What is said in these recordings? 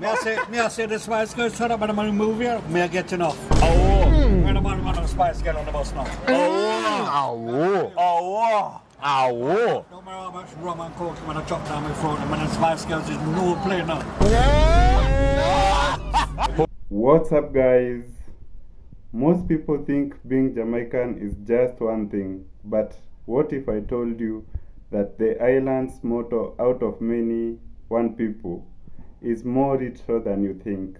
Me I say the Spice Girls turn up and I'm going to move here. May I get enough? Oh. When I'm on the Spice Girl on the bus now. Oh. No matter how much rum and coke I'm going to chop down my throat. And when the Spice Girls is no play now. What's up, guys? Most people think being Jamaican is just one thing, but what if I told you that the island's motto, out of many, one people, is more richer than you think?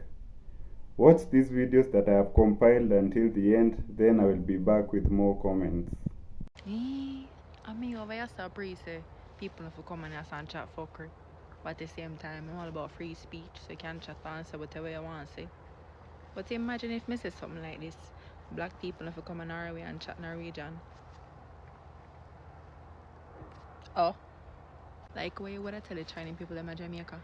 Watch these videos that I have compiled until the end, then I will be back with more comments. Amigo, vaya surprise. People if you come and and chat fuckery. But at the same time, I'm all about free speech, so you can chat and say whatever you want to say. But imagine if me say something like this. Black people if you come in Norway and chat Norwegian. Oh. Like what you would I tell the Chinese people in Jamaica?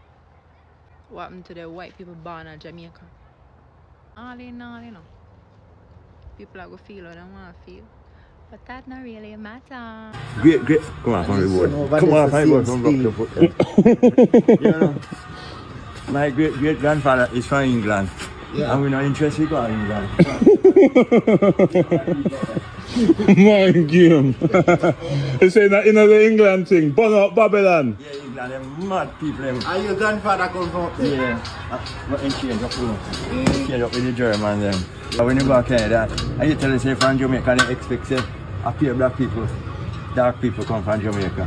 What happened to the white people born in Jamaica? All they know. People are going to feel what they want to feel. But that not really matter. Great. Come on, from the board. Come on, from the board. Don't rock your foot. You know, my great-grandfather is from England. Yeah. And we're not interested in going to England. Mind game. You say that in the England thing, burn up Babylon. Yeah, England, they're mad people. And your grandfather come from up there? Yeah. But in change up with the German then. But when you go to Canada, and you tell us say from Jamaica, they expect say a few black people, dark people come from Jamaica.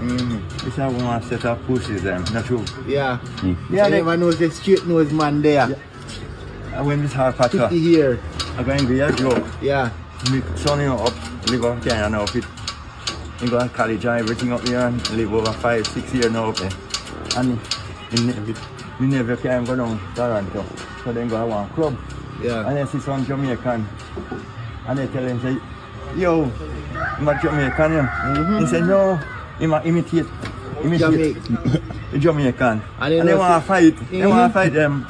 It's a one set of pussies them, not true? Yeah. Yeah, so they never knows the straight nose man there. Yeah. And when this hard patois, here. I'm going to be a joke. Yeah. My son, you know, up, live up Canada now, he go to college and everything up there and live over 5-6 years now up there. And he never can go down to Toronto. So then go to one club. Yeah. And then see some Jamaican. And they tell him, say, yo, I'm a Jamaican, yeah. He said, no, he imitate Jamaican. And they want to fight. They want to fight them.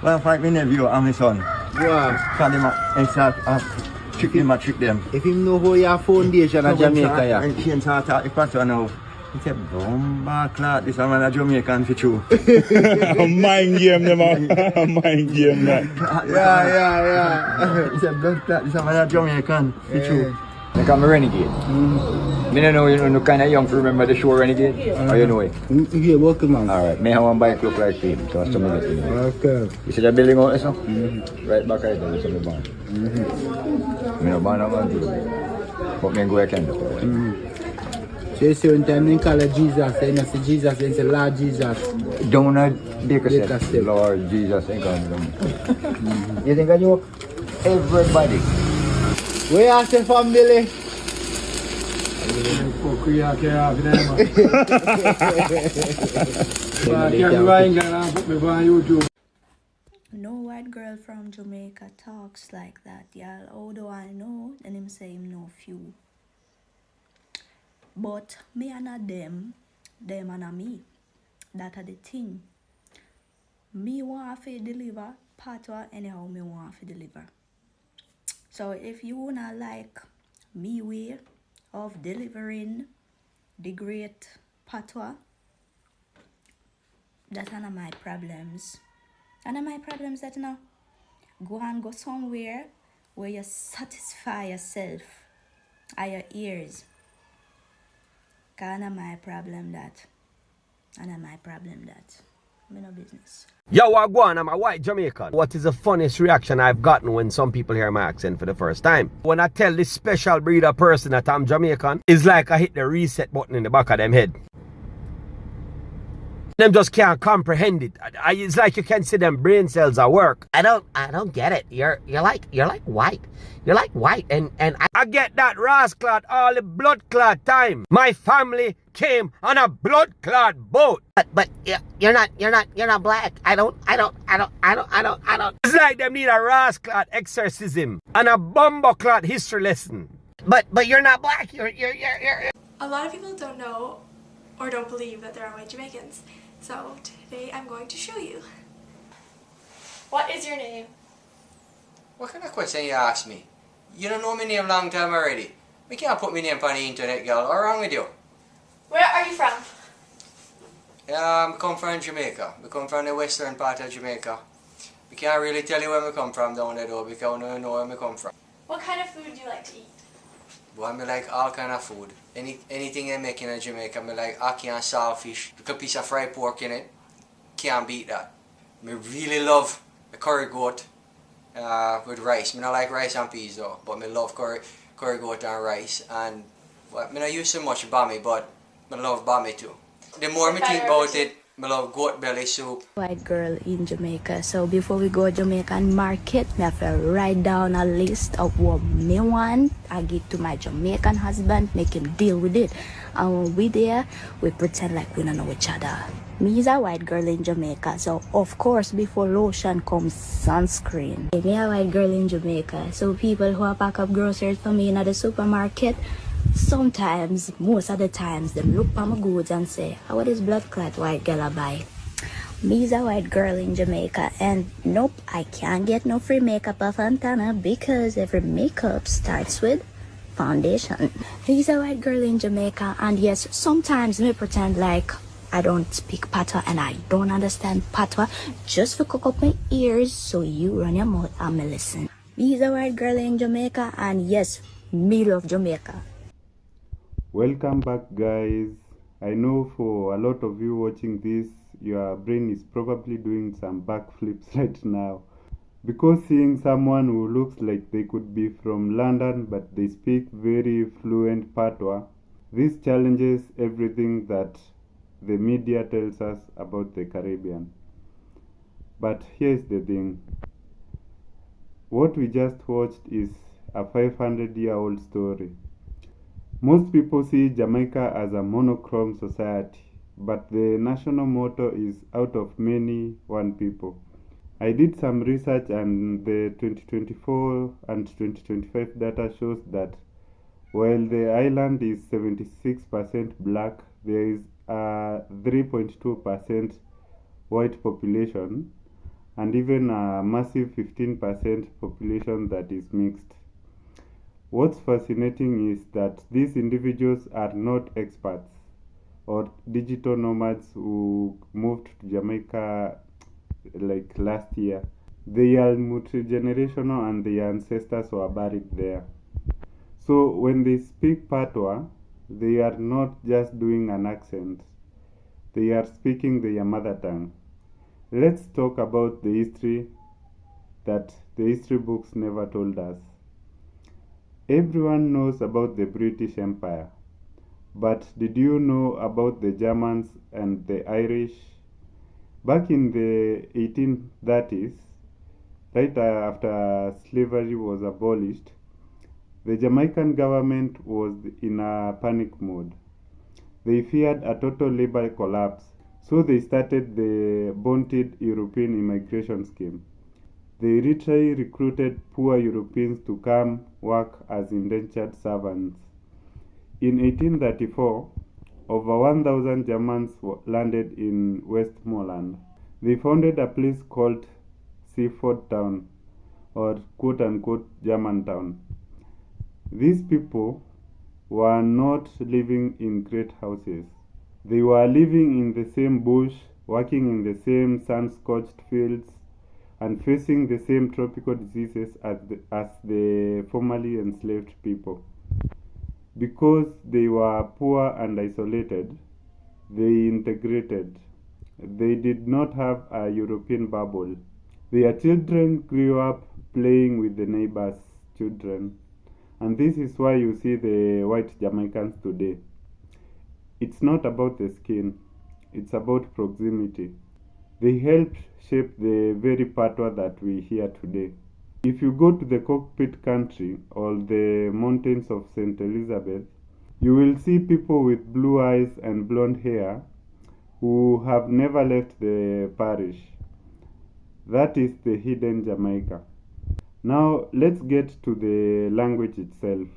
Want to fight my nephew and my son. Wow. Because they trick them. If you know how your foundation in Jamaica, yeah. And he started talking patois now. He said, "Bomba clot, this man a Jamaican for true." Mind game, them. Mind game, that. Yeah. He said, "Blood clot, this man a Jamaican for true." Like I'm a renegade. Me don't know you know kind of young to remember the show Renegade. Or you know it? Yeah, welcome man. Alright, me have one bike look like him, so some of it. Okay. You see the building out there, so? Right back right there, some of the barn. Me no born out man too. But me go I can do. So you see one time they call it Jesus, they not say Jesus, they say Lord Jesus. Down at Baker Step, Lord Jesus ain't coming. You think I know everybody? Where are the family? No white girl from Jamaica talks like that, y'all. How do I know? Then him say him know few. But me and a them and a me. That are the thing. Me want to deliver patois anyhow me want to deliver. So if you not like me way of delivering the great patois, that's none of my problems. None of my problems that go somewhere where you satisfy yourself and your ears. Cause none of my problem that. None of my problem that. Me no business. Yo, Wagwan, I'm a white Jamaican. What is the funniest reaction I've gotten when some people hear my accent for the first time? When I tell this special breed of person that I'm Jamaican, it's like I hit the reset button in the back of them head. Them just can't comprehend it. It's like you can see them brain cells at work. I don't get it. You're like white. You're like white, and I get that rascal all the blood clot time. My family came on a blood clot boat. But you're not black. I don't. It's like them need a rascal exorcism and a bumbo clot history lesson. But you're not black. You're. A lot of people don't know or don't believe that there are white Jamaicans. So today I'm going to show you. What is your name? What kind of question you ask me? You don't know my name long time already. We can't put my name on the internet, girl. What's wrong with you? Where are you from? I come from Jamaica. I come from the western part of Jamaica. I can't really tell you where I come from down there though, because I don't know where I come from. What kind of food do you like to eat? But I like all kind of food. Anything they make in Jamaica, I like ackee and saltfish. With a piece of fried pork in it. Can't beat that. I really love the curry goat with rice. I don't like rice and peas though, but I love curry goat and rice. And well, I don't use so much bami, but I love bami too. The more I think about it, I love goat belly soup. White girl in Jamaica. So before we go to Jamaican market, I have to write down a list of what me want. I give to my Jamaican husband, make him deal with it. And when we there, we pretend like we don't know each other. Me is a white girl in Jamaica, so of course before lotion comes sunscreen. Me a white girl in Jamaica, so people who pack up groceries for me in the supermarket, sometimes, most of the times, them look at my goods and say, how this blood clot white girl I buy? Me is a white girl in Jamaica, and nope, I can't get no free makeup of Fontana because every makeup starts with foundation. Me is a white girl in Jamaica, and yes, sometimes me pretend like I don't speak Patois and I don't understand Patois just for cook up my ears so you run your mouth and me listen. Me is a white girl in Jamaica, and yes, me love Jamaica. Welcome back, guys. I know for a lot of you watching this, your brain is probably doing some backflips right now, because seeing someone who looks like they could be from London but they speak very fluent Patois, this challenges everything that the media tells us about the Caribbean. But here's the thing. What we just watched is a 500-year-old story. Most people see Jamaica as a monochrome society, but the national motto is out of many, one people. I did some research and the 2024 and 2025 data shows that while the island is 76% black, there is a 3.2% white population and even a massive 15% population that is mixed. What's fascinating is that these individuals are not expats or digital nomads who moved to Jamaica like last year. They are multi-generational and their ancestors were buried there. So when they speak Patois, they are not just doing an accent. They are speaking their mother tongue. Let's talk about the history that the history books never told us. Everyone knows about the British Empire, but did you know about the Germans and the Irish? Back in the 1830s, right after slavery was abolished, the Jamaican government was in a panic mode. They feared a total labor collapse, so they started the vaunted European immigration scheme. They literally recruited poor Europeans to come work as indentured servants. In 1834, over 1,000 Germans landed in Westmoreland. They founded a place called Seaford Town, or quote-unquote Germantown. These people were not living in great houses. They were living in the same bush, working in the same sun-scorched fields, and facing the same tropical diseases as the formerly enslaved people. Because they were poor and isolated, they integrated. They did not have a European bubble. Their children grew up playing with the neighbors' children. And this is why you see the white Jamaicans today. It's not about the skin, it's about proximity. They helped shape the very patois that we hear today. If you go to the cockpit country or the mountains of St. Elizabeth, you will see people with blue eyes and blonde hair who have never left the parish. That is the hidden Jamaica. Now let's get to the language itself.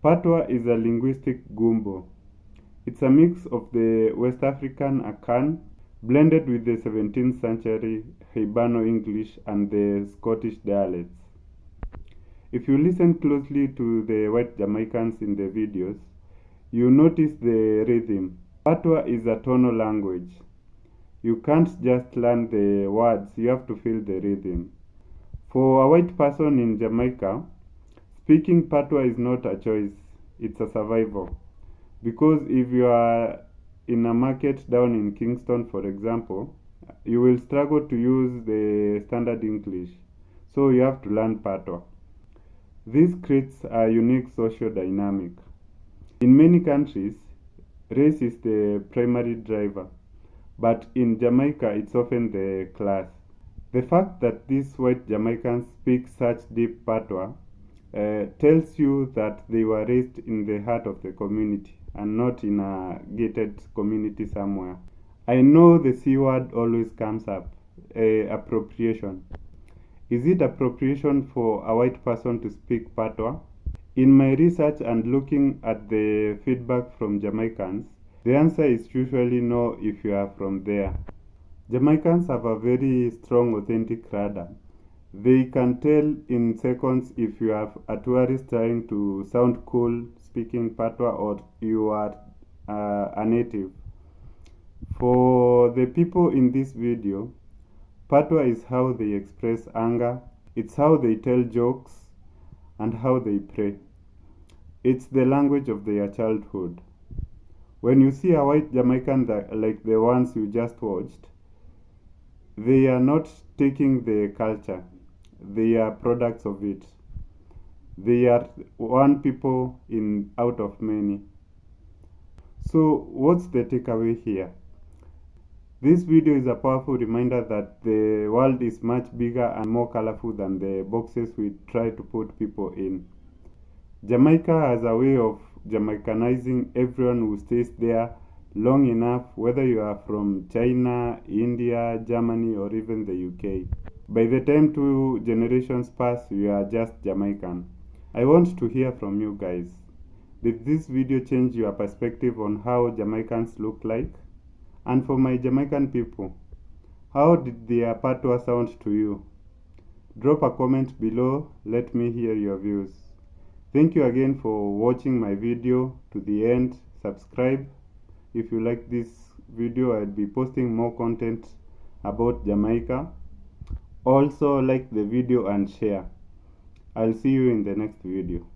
Patois is a linguistic gumbo. It's a mix of the West African Akan blended with the 17th century Hibano English and the Scottish dialects. If you listen closely to the white Jamaicans in the videos, you notice the rhythm. Patois is a tonal language. You can't just learn the words, you have to feel the rhythm. For a white person in Jamaica, speaking Patois is not a choice, it's a survival. Because if you are in a market down in Kingston, for example, you will struggle to use the standard English, so you have to learn Patois. This creates a unique social dynamic. In many countries, race is the primary driver, but in Jamaica it's often the class. The fact that these white Jamaicans speak such deep Patois tells you that they were raised in the heart of the community and not in a gated community somewhere. I know the C word always comes up, appropriation. Is it appropriation for a white person to speak Patois? In my research and looking at the feedback from Jamaicans, the answer is usually no if you are from there. Jamaicans have a very strong authentic radar. They can tell in seconds if you are a tourist trying to sound cool speaking Patois or you are a native. For the people in this video, Patois is how they express anger, it's how they tell jokes, and how they pray. It's the language of their childhood. When you see a white Jamaican like the ones you just watched, they are not taking the culture, they are products of it. They are one people out of many. So what's the takeaway here? This video is a powerful reminder that the world is much bigger and more colorful than the boxes we try to put people in. Jamaica has a way of Jamaicanizing everyone who stays there long enough, whether you are from China, India, Germany, or even the UK. By the time 2 generations pass, you are just Jamaican. I want to hear from you guys. Did this video change your perspective on how Jamaicans look like? And for my Jamaican people, how did their Patois sound to you? Drop a comment below, let me hear your views. Thank you again for watching my video to the end. Subscribe if you like this video. I'll be posting more content about Jamaica. Also like the video and share. I'll see you in the next video.